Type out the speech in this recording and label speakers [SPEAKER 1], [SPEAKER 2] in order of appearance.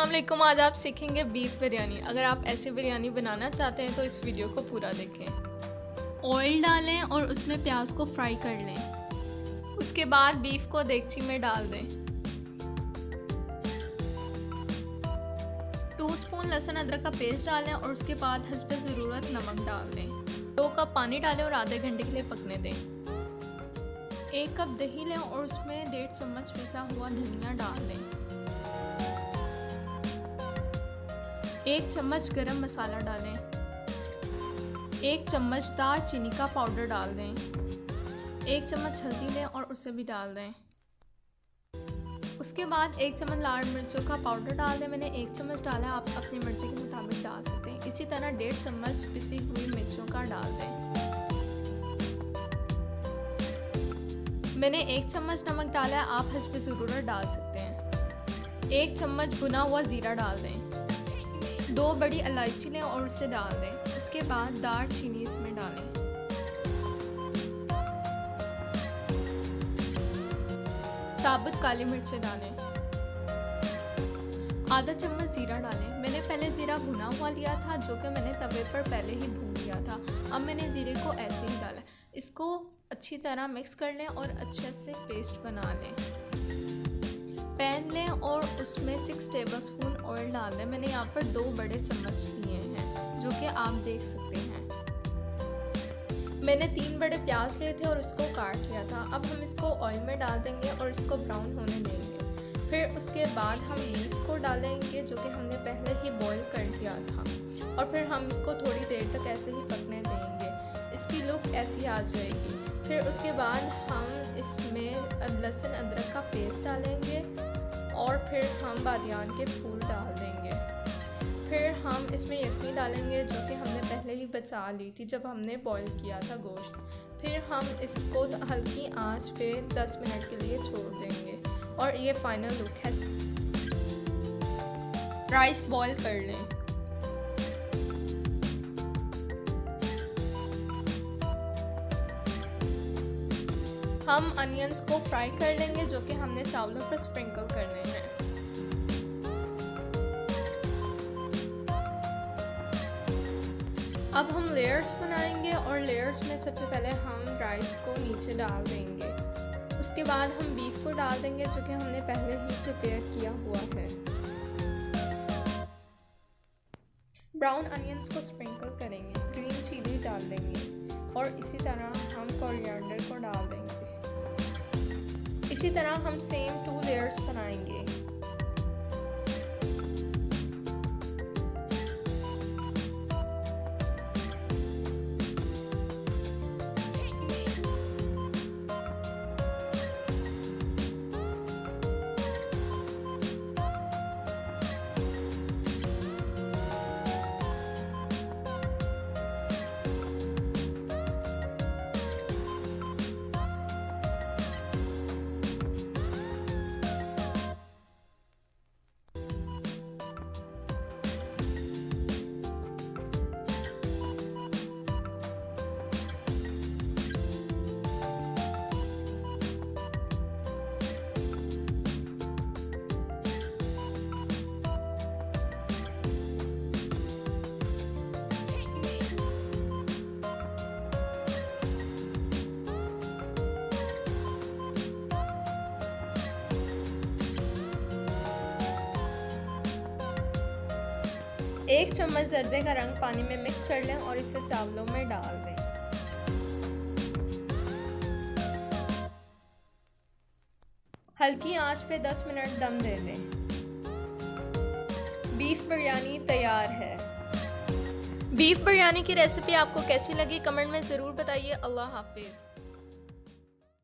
[SPEAKER 1] अस्सलाम वालेकुम। आज आप सीखेंगे बीफ बिरयानी। अगर आप ऐसी बिरयानी बनाना चाहते हैं तो इस वीडियो को पूरा देखें।
[SPEAKER 2] ऑयल डालें और उसमें प्याज को फ्राई कर लें।
[SPEAKER 1] उसके बाद बीफ को देगची में डाल दें। 2 स्पून लहसुन अदरक का पेस्ट डालें और उसके बाद हस्ब ज़रूरत नमक डाल दें। 2 कप पानी डालें और आधे घंटे के लिए पकने दें। 1 कप दही लें और उसमें 1.5 चम्मच पिसा हुआ धनिया डाल दें। 1 चम्मच गरम मसाला डालें। 1 चम्मच दालचीनी का पाउडर डाल दें। 1 चम्मच हल्दी लें और उसे भी डाल दें। उसके बाद 1 चम्मच लाल मिर्चों का पाउडर डाल दें। मैंने 1 चम्मच डाला, आप अपनी मर्ज़ी के मुताबिक डाल सकते हैं। इसी तरह 1.5 चम्मच पिसी हुई मिर्चों का डाल दें। मैंने 1 चम्मच नमक डाला है, आप हस्ब ज़रूरत डाल सकते हैं। 1 चम्मच भुना हुआ ज़ीरा डाल दें। 2 बड़ी इलायची लें और उसे डाल दें। उसके बाद दालचीनी इसमें डालें। साबुत काली मिर्चें डालें। आधा चम्मच ज़ीरा डालें। मैंने पहले ज़ीरा भुना हुआ लिया था, जो कि मैंने तवे पर पहले ही भून लिया था। अब मैंने ज़ीरे को ऐसे ही डाला। इसको अच्छी तरह मिक्स कर लें और अच्छे से पेस्ट बना लें। पैन लें और उसमें 6 टेबलस्पून ऑयल डाल दें। मैंने यहाँ पर 2 बड़े चम्मच लिए हैं, जो कि आप देख सकते हैं। मैंने 3 बड़े प्याज लिए थे और इसको काट लिया था। अब हम इसको ऑयल में डाल देंगे और इसको ब्राउन होने देंगे। फिर उसके बाद हम बीफ को डालेंगे, जो कि हमने पहले ही बॉईल कर लिया था, और फिर हम इसको थोड़ी देर तक ऐसे ही पकने देंगे। इसकी लुक ऐसी आ जाएगी। फिर उसके बाद हम इसमें लहसुन अदरक का पेस्ट डालेंगे और फिर हम बादियान के फूल डाल देंगे। फिर हम इसमें यखनी डालेंगे, जो कि हमने पहले ही बचा ली थी जब हमने बॉईल किया था गोश्त। फिर हम इसको हल्की आंच पे 10 मिनट के लिए छोड़ देंगे और ये फाइनल लुक है। राइस बॉईल कर लें। हम अनियंस को फ्राई कर लेंगे, जो कि हमने चावलों पर स्प्रिंकल करने हैं। अब हम लेयर्स बनाएंगे और लेयर्स में सबसे पहले हम राइस को नीचे डाल देंगे। उसके बाद हम बीफ को डाल देंगे, जो कि हमने पहले ही प्रिपेयर किया हुआ है। ब्राउन अनियंस को स्प्रिंकल करेंगे। ग्रीन चिली डाल देंगे और इसी तरह हम कोरिएंडर को डाल देंगे। इसी तरह हम सेम 2 लेयर्स बनाएंगे। एक चम्मच जर्दे का रंग पानी में मिक्स कर लें और इसे चावलों में डाल दें। हल्की आंच पे 10 मिनट दम दे दें। बीफ बिरयानी तैयार है। बीफ बिरयानी की रेसिपी आपको कैसी लगी कमेंट में ज़रूर बताइए। अल्लाह हाफिज़।